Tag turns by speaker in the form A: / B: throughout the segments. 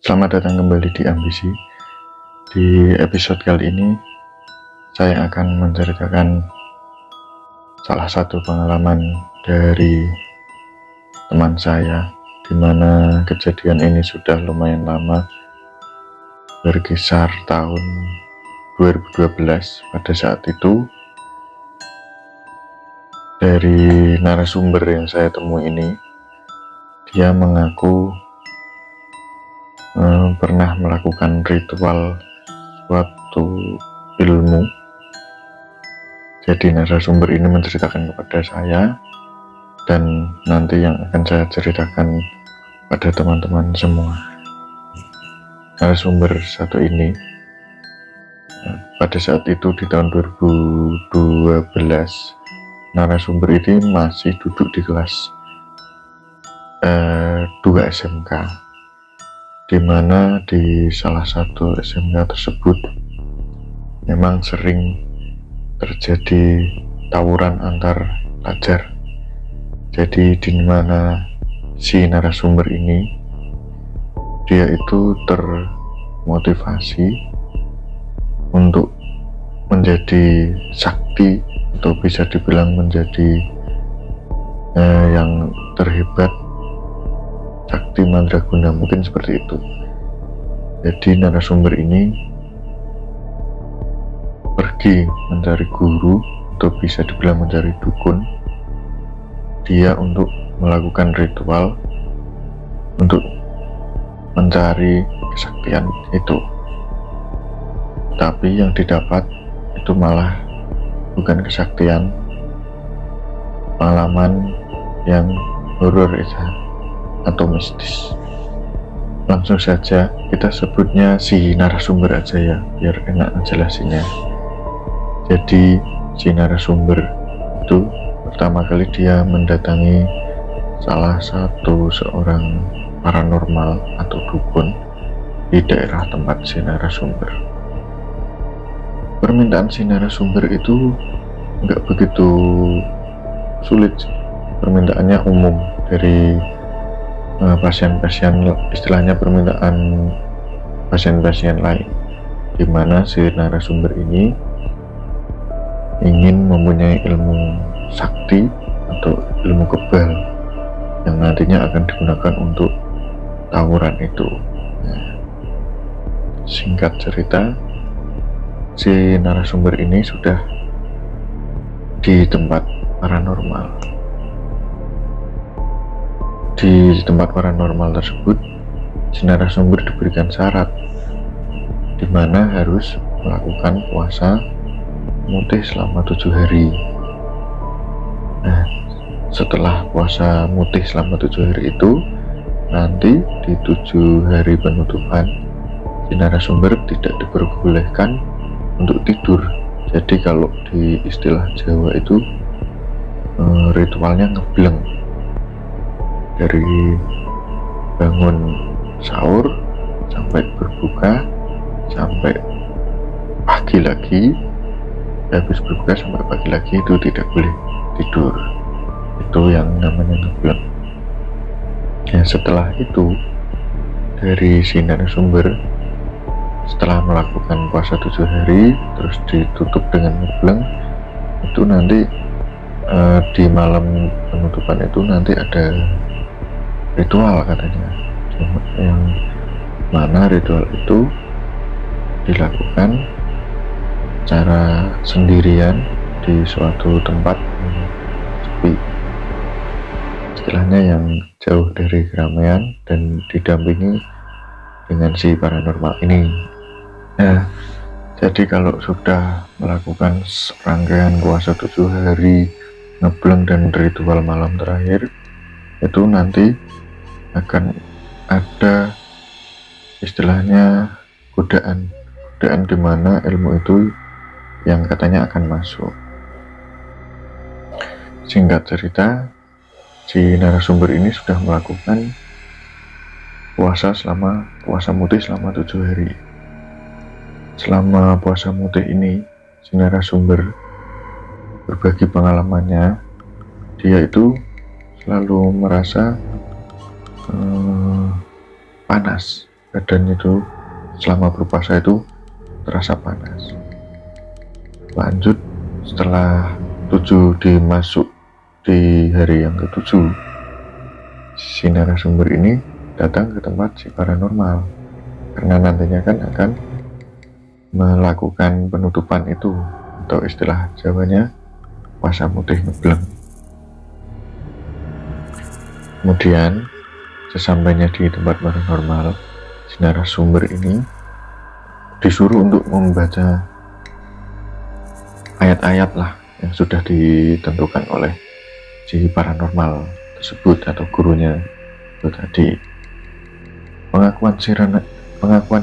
A: Selamat datang kembali di Ambisi. Di episode kali ini saya akan menceritakan salah satu pengalaman dari teman saya, di mana kejadian ini sudah lumayan lama, berkisar tahun 2012. Pada saat itu, dari narasumber yang saya temui ini, dia mengaku pernah melakukan ritual suatu ilmu. Jadi narasumber ini menceritakan kepada saya, dan nanti yang akan saya ceritakan pada teman-teman semua. Narasumber satu ini pada saat itu di tahun 2012, narasumber ini masih duduk di kelas 2 SMK, di mana di salah satu SMK tersebut memang sering terjadi tawuran antar pelajar. Jadi di mana si narasumber ini, dia itu termotivasi untuk menjadi sakti, atau bisa dibilang menjadi yang terhebat, sakti mandraguna, mungkin seperti itu. Jadi narasumber ini pergi mencari guru, atau bisa dibilang mencari dukun, dia untuk melakukan ritual untuk mencari kesaktian itu. Tapi yang didapat itu malah bukan kesaktian, pengalaman yang horor atau mistis. Langsung saja kita sebutnya si narasumber aja ya, biar enak jelasinnya. Jadi si narasumber itu pertama kali dia mendatangi salah satu seorang paranormal atau dukun di daerah tempat si narasumber. Permintaan si narasumber itu nggak begitu sulit, permintaannya umum dari pasien-pasien, istilahnya permintaan pasien-pasien lain, di mana si narasumber ini ingin mempunyai ilmu sakti atau ilmu kebal yang nantinya akan digunakan untuk tawuran itu. Singkat cerita, si narasumber ini sudah di tempat paranormal. Di tempat paranormal tersebut, si narasumber diberikan syarat di mana harus melakukan puasa mutih selama 7 hari. Nah, setelah puasa mutih selama 7 hari itu, nanti di 7 hari penutupan, si narasumber tidak diperbolehkan untuk tidur. Jadi kalau di istilah Jawa itu ritualnya ngebleng, dari bangun sahur sampai berbuka sampai pagi lagi, habis berbuka sampai pagi lagi itu tidak boleh tidur. Itu yang namanya ngebleng. Nah, setelah itu dari si narasumber, setelah melakukan puasa 7 hari terus ditutup dengan ngebleng, itu nanti di malam penutupan itu nanti ada ritual katanya, yang mana ritual itu dilakukan secara sendirian di suatu tempat sepi, istilahnya yang jauh dari keramaian, dan didampingi dengan si paranormal ini. Nah, jadi kalau sudah melakukan serangkaian puasa 7 hari, ngebleng, dan ritual malam terakhir, itu nanti akan ada istilahnya godaan di mana ilmu itu yang katanya akan masuk. Singkat cerita, si narasumber ini sudah melakukan puasa mutih selama 7 hari. Selama puasa mutih ini, si narasumber berbagi pengalamannya. Dia itu selalu merasa panas badan itu selama berpuasa itu terasa panas. Lanjut setelah 7 dimasuk di hari yang ke-7, si narasumber ini datang ke tempat si paranormal karena nantinya kan akan melakukan penutupan itu, atau istilah Jawanya puasa mutih ngebleng. Kemudian sesampainya di tempat paranormal, si narasumber ini disuruh untuk membaca ayat-ayat lah yang sudah ditentukan oleh si paranormal tersebut atau gurunya itu tadi. Pengakuan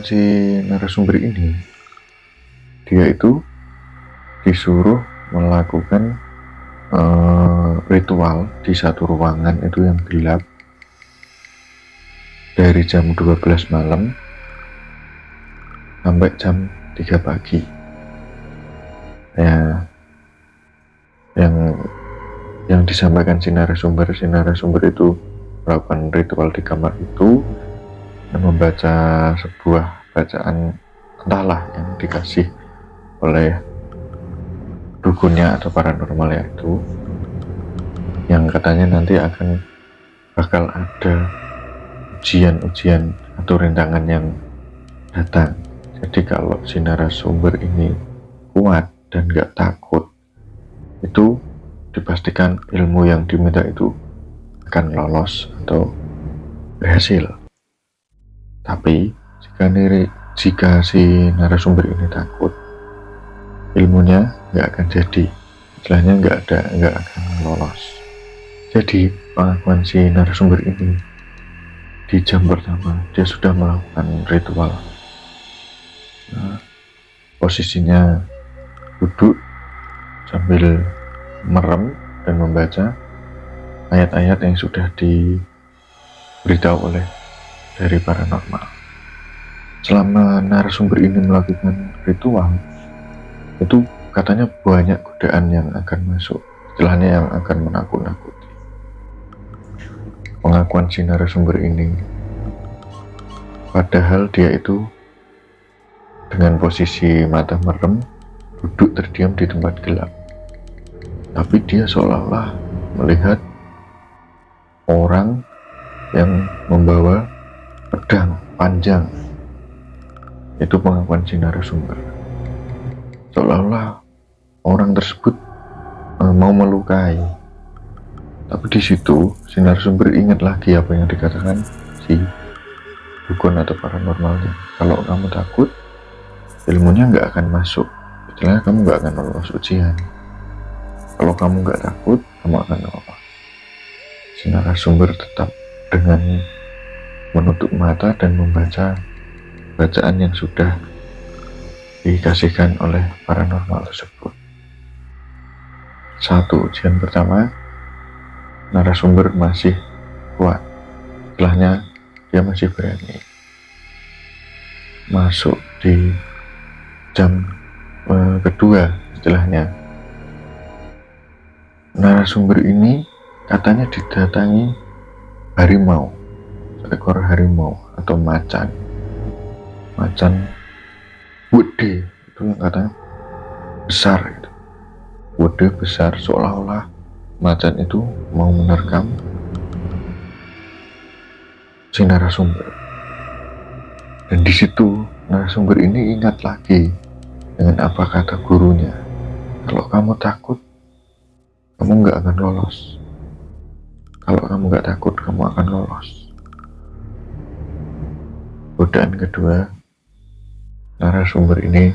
A: si narasumber ini, dia itu disuruh melakukan ritual di satu ruangan itu yang gelap dari jam 12 malam sampai jam 3 pagi. Ya, yang disampaikan si narasumber itu melakukan ritual di kamar itu dan membaca sebuah bacaan entahlah yang dikasih oleh dukunnya atau paranormalnya itu, yang katanya nanti bakal ada ujian atau rintangan yang datang. Jadi kalau si narasumber ini kuat dan gak takut, itu dipastikan ilmu yang diminta itu akan lolos atau berhasil. Tapi jika si narasumber ini takut, ilmunya nggak akan jadi, istilahnya nggak akan lolos. Jadi pengakuan si narasumber ini, di jam pertama dia sudah melakukan ritual. Posisinya duduk sambil merem dan membaca ayat-ayat yang sudah diberitahu oleh dari paranormal. Selama narasumber ini melakukan ritual, itu katanya banyak godaan yang akan masuk, istilahnya yang akan menakut-nakuti. Pengakuan si narasumber ini, padahal dia itu dengan posisi mata merem, duduk terdiam di tempat gelap, tapi dia seolah-olah melihat orang yang membawa pedang panjang. Itu pengakuan si narasumber. Seolah-olah orang tersebut mau melukai. Tapi di situ si narasumber ingat lagi apa yang dikatakan si dukun atau paranormalnya. Kalau kamu takut, ilmunya nggak akan masuk. Istilahnya kamu nggak akan lolos ujian. Kalau kamu nggak takut, kamu akan lolos. Si narasumber tetap dengan menutup mata dan membaca bacaan yang sudah dikasihkan oleh paranormal tersebut. Satu ujian pertama, narasumber masih kuat. Setelahnya dia masih berani masuk di jam kedua. Istilahnya narasumber ini katanya didatangi harimau, seekor harimau atau macan gede, itu yang katanya besar itu. Gede besar, seolah-olah macan itu mau menerkam si narasumber. Dan di situ narasumber ini ingat lagi dengan apa kata gurunya. Kalau kamu takut, kamu nggak akan lolos. Kalau kamu nggak takut, kamu akan lolos. Godaan kedua, narasumber ini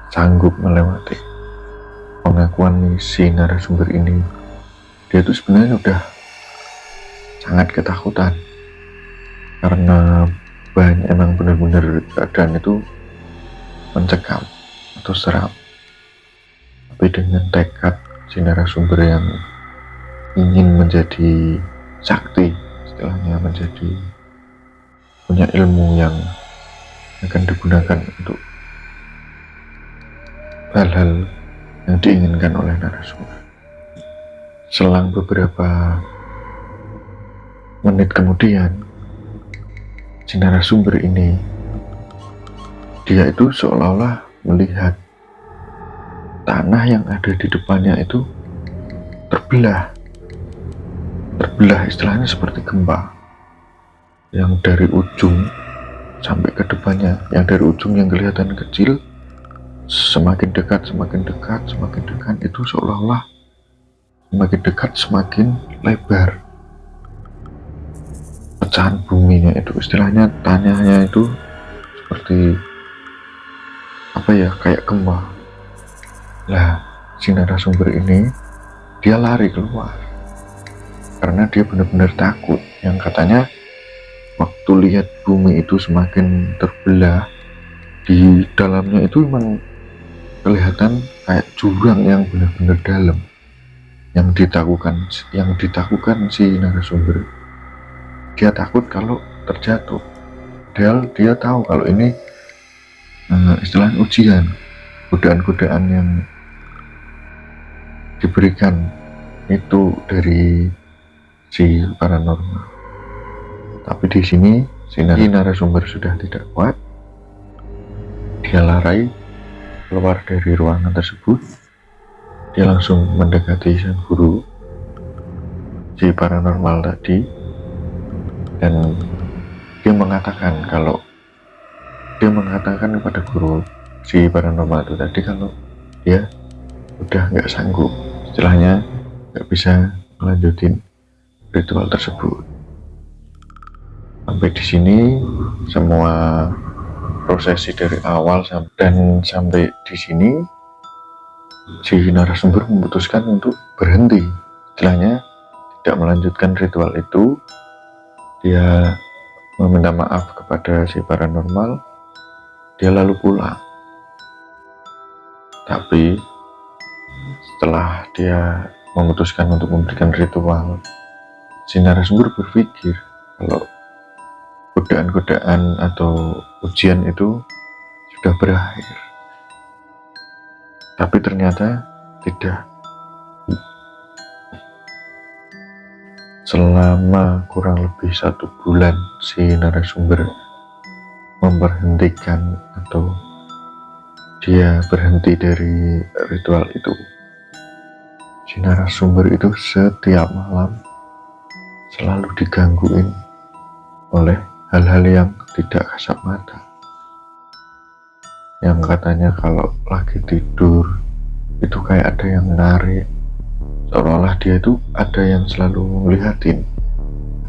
A: sanggup melewati. Pengakuan si narasumber ini, dia itu sebenarnya udah sangat ketakutan karena emang benar-benar keadaan itu mencekam atau seram. Tapi dengan tekad si narasumber yang ingin menjadi sakti, istilahnya punya ilmu yang akan digunakan untuk hal-hal yang diinginkan oleh narasumber. Selang beberapa menit kemudian, si narasumber ini, dia itu seolah-olah melihat tanah yang ada di depannya itu terbelah istilahnya seperti gempa, yang dari ujung sampai ke depannya, yang dari ujung yang kelihatan kecil semakin dekat itu seolah-olah semakin dekat semakin lebar. Pecahan buminya itu istilahnya tanahnya itu seperti apa ya, kayak gempa. Lah si narasumber ini dia lari keluar karena dia benar-benar takut, yang katanya waktu lihat bumi itu semakin terbelah, di dalamnya itu memang kelihatan kayak jurang yang benar-benar dalam, yang ditakutkan si narasumber. Dia takut kalau terjatuh, dia tahu kalau ini istilahnya ujian, godaan yang diberikan itu dari si paranormal. Tapi di sini si narasumber sudah tidak kuat, dia lari keluar dari ruangan tersebut. Dia langsung mendekati sang guru si paranormal tadi, dan dia mengatakan kepada guru si paranormal itu tadi kalau dia udah nggak sanggup, istilahnya nggak bisa melanjutin ritual tersebut. Sampai di sini semua prosesi dari awal dan sampai di sini si narasumber memutuskan untuk berhenti, istilahnya tidak melanjutkan ritual itu. Dia meminta maaf kepada si paranormal, dia lalu pulang. Tapi setelah dia memutuskan untuk memberikan ritual, si narasumber berpikir kalau godaan atau ujian itu sudah berakhir. Tapi ternyata tidak. Selama kurang lebih 1 bulan si narasumber memberhentikan atau dia berhenti dari ritual itu. Si narasumber itu setiap malam selalu digangguin oleh hal-hal yang tidak kasat mata, yang katanya kalau lagi tidur itu kayak ada yang menarik, seolah-olah dia itu ada yang selalu ngeliatin,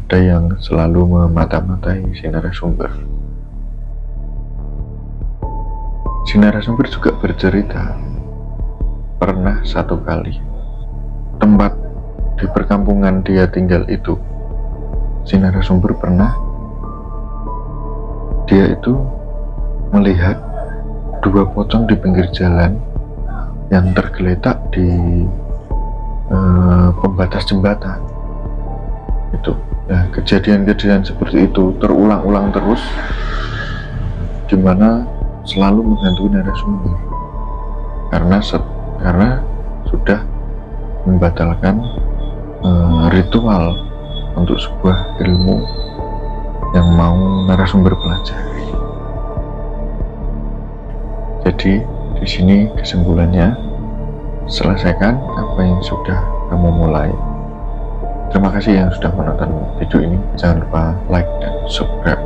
A: ada yang selalu memata-matai si narasumber. Si narasumber juga bercerita pernah satu kali tempat di perkampungan dia tinggal itu, si narasumber pernah dia itu melihat 2 pocong di pinggir jalan yang tergeletak di pembatas jembatan itu. Nah, kejadian-kejadian seperti itu terulang-ulang terus, dimana selalu menghantui narasumber karena sudah membatalkan ritual untuk sebuah ilmu yang mau narasumber pelajari. Jadi di sini kesimpulannya, selesaikan apa yang sudah kamu mulai. Terima kasih yang sudah menonton video ini. Jangan lupa like dan subscribe.